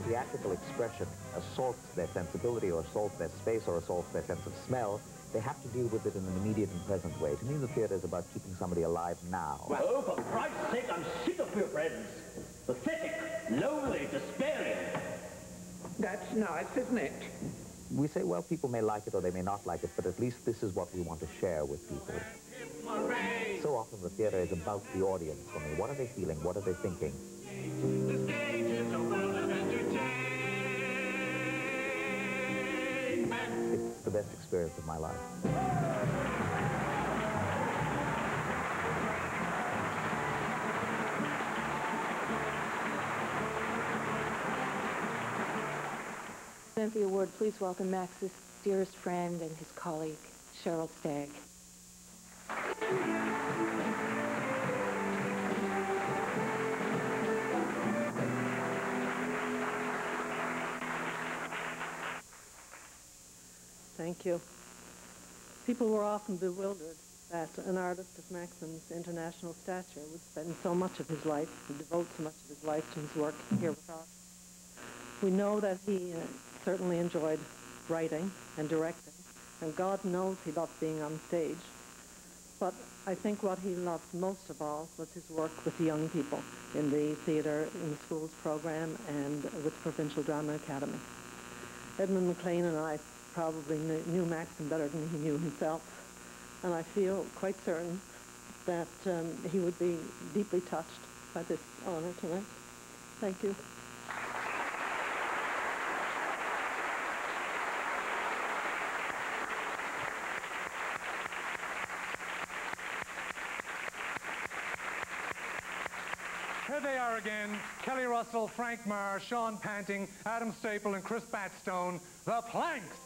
theatrical expression assaults their sensibility or assaults their space or assaults their sense of smell, they have to deal with it in an immediate and present way. To me, the theater is about keeping somebody alive now. Well, oh, for Christ's sake, I'm sick of your presence. Pathetic, lonely, despairing. That's nice, isn't it? We say, well, people may like it or they may not like it, but at least this is what we want to share with people. So often the theater is about the audience for me. What are they feeling? What are they thinking? The stage is a world of entertainment. It's the best experience of my life. Present the award, please welcome Max's dearest friend and his colleague, Cheryl Stagg. Thank you. People were often bewildered that an artist of Maxim's international stature would spend so much of his life and devote so much of his life to his work here with us. We know that he certainly enjoyed writing and directing, and God knows he loved being on stage. But I think what he loved most of all was his work with young people in the theatre, in the schools program, and with the Provincial Drama Academy. Edmund McLean and I probably knew Maxim better than he knew himself, and I feel quite certain that he would be deeply touched by this honor tonight. Thank you. Here they are again, Kelly Russell, Frank Marr, Sean Panting, Adam Staple, and Chris Batstone, the Planks.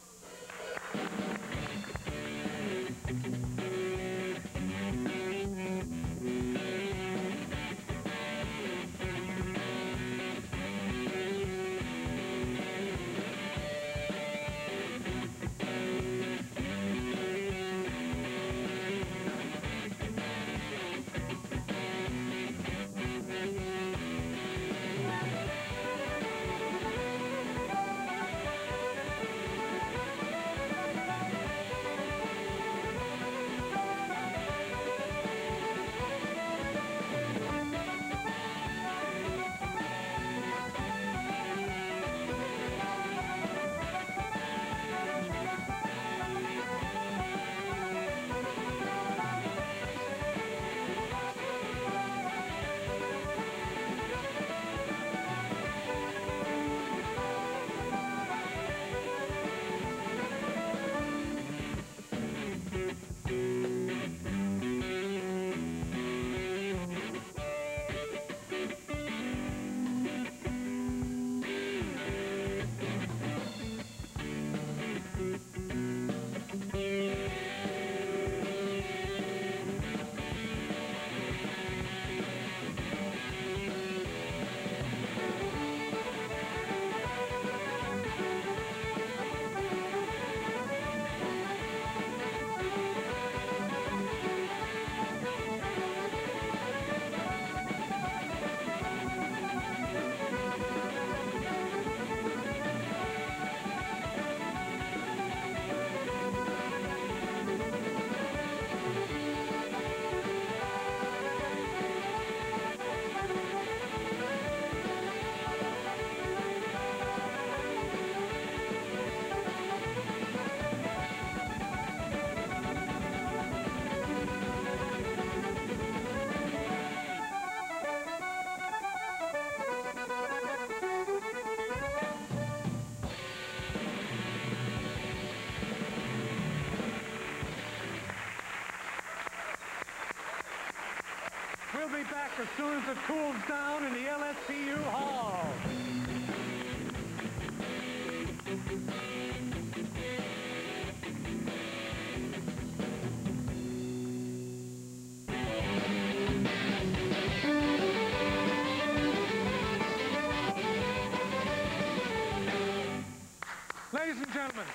We'll be back as soon as it cools down in the LSCU Hall. Ladies and gentlemen,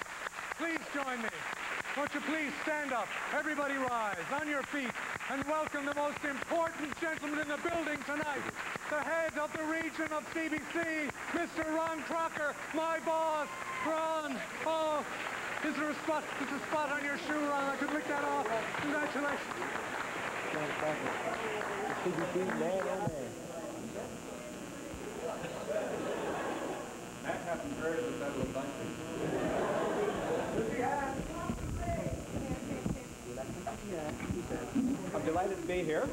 please join me. Won't you please stand up? Everybody rise. On your feet. and welcome the most important gentleman in the building tonight, the head of the region of CBC, Mr. Ron Crocker, my boss. Ron, oh, is there a spot? There's a spot on your shoe, Ron. I could lick that off. Congratulations. CBC man, oh man. That happened very with that little bunch. I'm delighted to be here,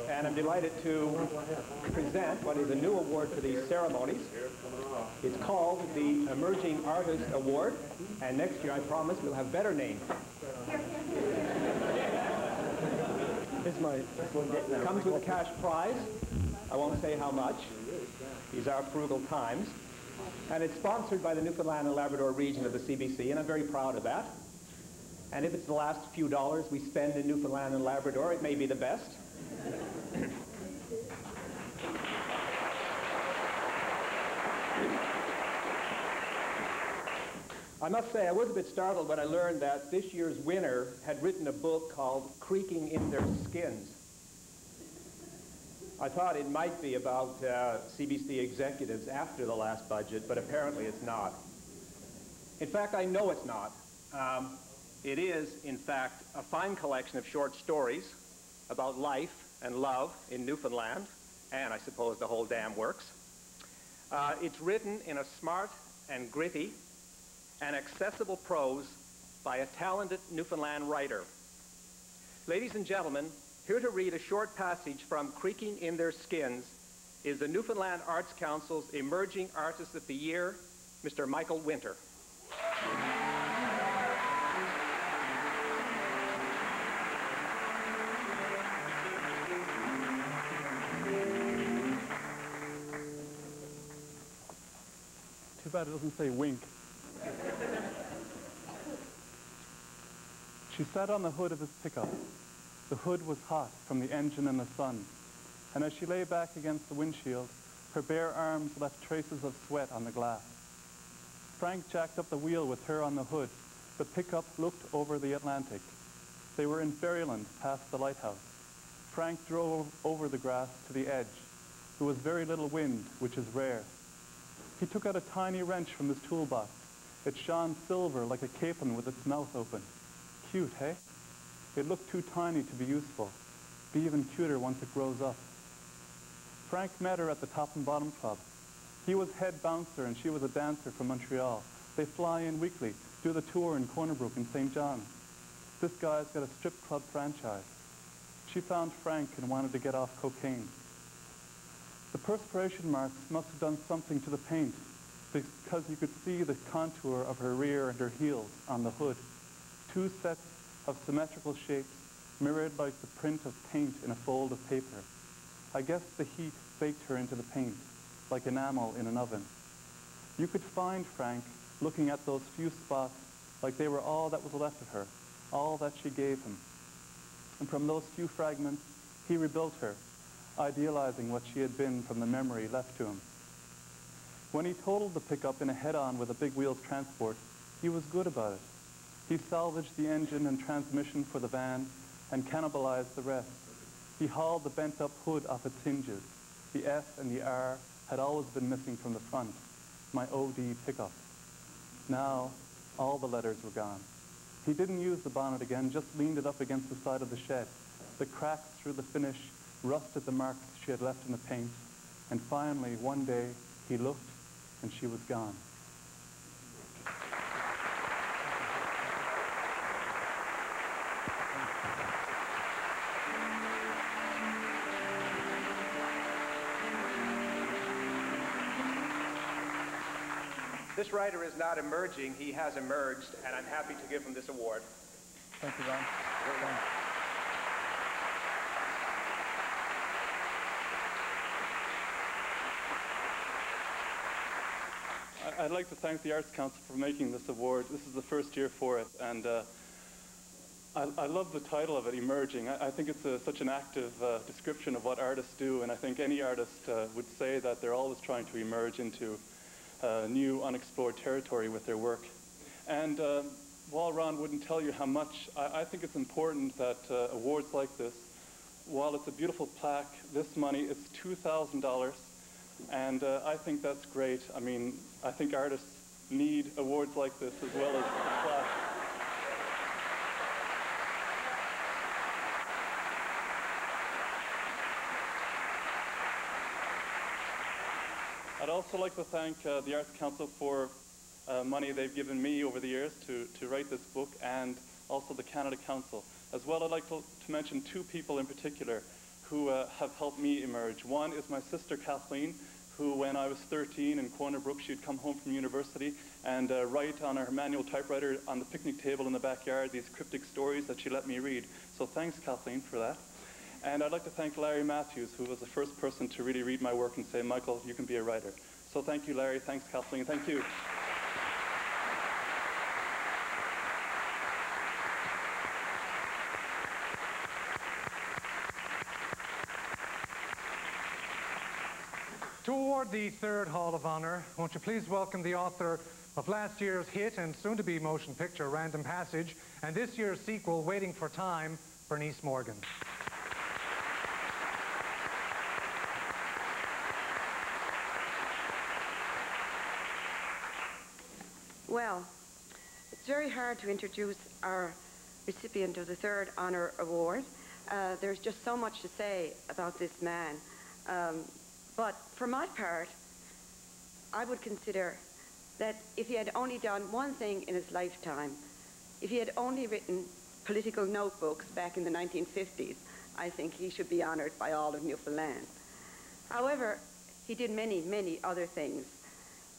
and I'm delighted to present what is a new award for these ceremonies. It's called the Emerging Artist Award, and next year I promise we'll have better names. It comes with a cash prize. I won't say how much. These are frugal times. And it's sponsored by the Newfoundland and Labrador region of the CBC, and I'm very proud of that. And if it's the last few dollars we spend in Newfoundland and Labrador, it may be the best. I must say, I was a bit startled when I learned that this year's winner had written a book called Creaking in Their Skins. I thought it might be about CBC executives after the last budget, but apparently it's not. In fact, I know it's not. It is, in fact, a fine collection of short stories about life and love in Newfoundland, and I suppose the whole damn works. It's written in a smart and gritty and accessible prose by a talented Newfoundland writer. Ladies and gentlemen, here to read a short passage from Creaking in Their Skins is the Newfoundland Arts Council's Emerging Artist of the Year, Mr. Michael Winter. Too bad it doesn't say wink. She sat on the hood of his pickup. The hood was hot from the engine and the sun, and as she lay back against the windshield, her bare arms left traces of sweat on the glass. Frank jacked up the wheel with her on the hood. The pickup looked over the Atlantic. They were in Ferryland, past the lighthouse. Frank drove over the grass to the edge. There was very little wind, which is rare. He took out a tiny wrench from his toolbox. It shone silver like a capon with its mouth open. Cute, hey? It looked too tiny to be useful. Be even cuter once it grows up. Frank met her at the Top and Bottom Club. He was head bouncer and she was a dancer from Montreal. They fly in weekly, do the tour in Corner Brook and St. John's. This guy's got a strip club franchise. She found Frank and wanted to get off cocaine. The perspiration marks must have done something to the paint because you could see the contour of her rear and her heels on the hood. Two sets of symmetrical shapes mirrored like the print of paint in a fold of paper. I guess the heat baked her into the paint, like enamel in an oven. You could find Frank looking at those few spots like they were all that was left of her, all that she gave him. And from those few fragments, he rebuilt her, idealizing what she had been from the memory left to him. When he totaled the pickup in a head-on with a big wheels transport, he was good about it. He salvaged the engine and transmission for the van and cannibalized the rest. He hauled the bent-up hood off its hinges. The F and the R had always been missing from the front. My OD pickup. Now, all the letters were gone. He didn't use the bonnet again, just leaned it up against the side of the shed. The cracks through the finish rusted the marks she had left in the paint. And finally, one day, he looked and she was gone. This writer is not emerging, he has emerged, and I'm happy to give him this award. Thank you, Ron. I'd like to thank the Arts Council for making this award. This is the first year for it, and I love the title of it, Emerging. I think it's such an active description of what artists do, and I think any artist would say that they're always trying to emerge into new unexplored territory with their work. And while Ron wouldn't tell you how much, I think it's important that awards like this while it's a beautiful plaque, this money is $2,000, and I think that's great. I mean, I think artists need awards like this as well as a plaque. I'd also like to thank the Arts Council for money they've given me over the years to write this book, and also the Canada Council. As well, I'd like to mention two people in particular who have helped me emerge. One is my sister Kathleen, who when I was 13 in Corner Brook, she'd come home from university and write on her manual typewriter on the picnic table in the backyard these cryptic stories that she let me read. So thanks, Kathleen, for that. And I'd like to thank Larry Matthews, who was the first person to really read my work and say, Michael, you can be a writer. So thank you, Larry. Thanks, Kathleen. Thank you. To award the third Hall of Honor, won't you please welcome the author of last year's hit and soon-to-be motion picture, Random Passage, and this year's sequel, Waiting for Time, Bernice Morgan. Well, it's very hard to introduce our recipient of the third honor award. There's just so much to say about this man. But for my part, I would consider that if he had only done one thing in his lifetime, if he had only written political notebooks back in the 1950s, I think he should be honored by all of Newfoundland. However, he did many, many other things.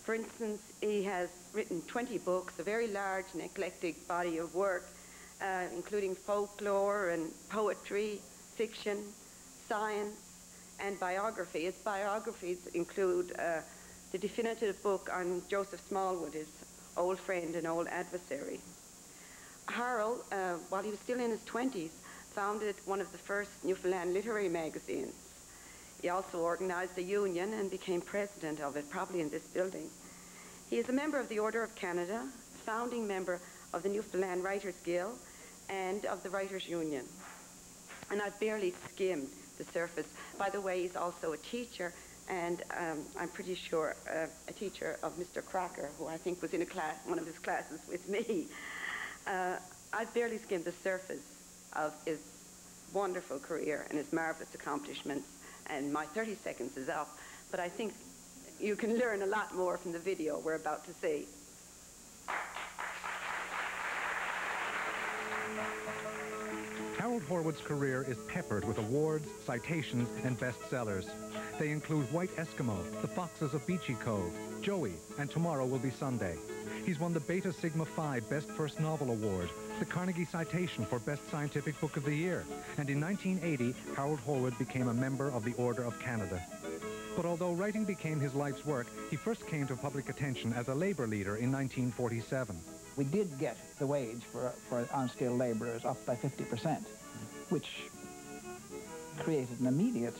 For instance, he has written 20 books, a very large and eclectic body of work, including folklore and poetry, fiction, science, and biography. His biographies include the definitive book on Joseph Smallwood, his old friend and old adversary. Harold, while he was still in his 20s, founded one of the first Newfoundland literary magazines. He also organized a union and became president of it, probably in this building. He is a member of the Order of Canada, founding member of the Newfoundland Writers Guild, and of the Writers Union. And I've barely skimmed the surface. By the way, he's also a teacher, and I'm pretty sure a teacher of Mr. Crocker, who I think was in a class, one of his classes with me. I've barely skimmed the surface of his wonderful career and his marvelous accomplishments, and my 30 seconds is up, but I think you can learn a lot more from the video we're about to see. Harold Horwood's career is peppered with awards, citations, and bestsellers. They include White Eskimo, The Foxes of Beachy Cove, Joey, and Tomorrow Will Be Sunday. He's won the Beta Sigma Phi Best First Novel Award, the Carnegie Citation for Best Scientific Book of the Year, and in 1980, Harold Horwood became a member of the Order of Canada. But although writing became his life's work, he first came to public attention as a labor leader in 1947. We did get the wage for on-scale laborers up by 50%, which created an immediate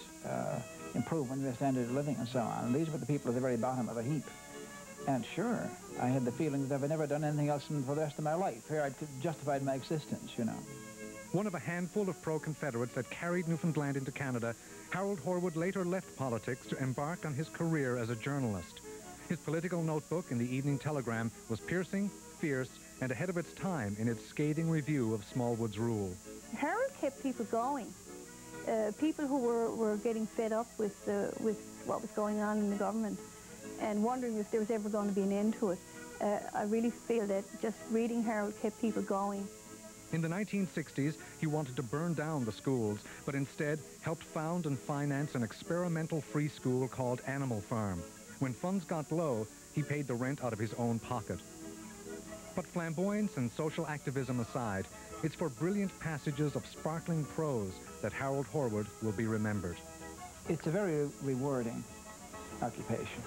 improvement in their standard of living and so on. And these were the people at the very bottom of the heap. And sure, I had the feeling that if I'd never done anything else for the rest of my life, here I'd justified my existence, you know. One of a handful of pro-Confederates that carried Newfoundland into Canada, Harold Horwood later left politics to embark on his career as a journalist. His political notebook in the Evening Telegram was piercing, fierce, and ahead of its time in its scathing review of Smallwood's rule. Harold kept people going. People who were getting fed up with what was going on in the government and wondering if there was ever going to be an end to it. I really feel that just reading Harold kept people going. In the 1960s, he wanted to burn down the schools, but instead helped found and finance an experimental free school called Animal Farm. When funds got low, he paid the rent out of his own pocket. But flamboyance and social activism aside, it's for brilliant passages of sparkling prose that Harold Horwood will be remembered. It's a very rewarding occupation,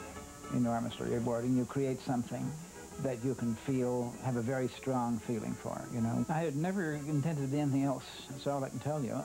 enormously rewarding. You create something that you can have a very strong feeling for, you know. I had never intended to be anything else, that's all I can tell you.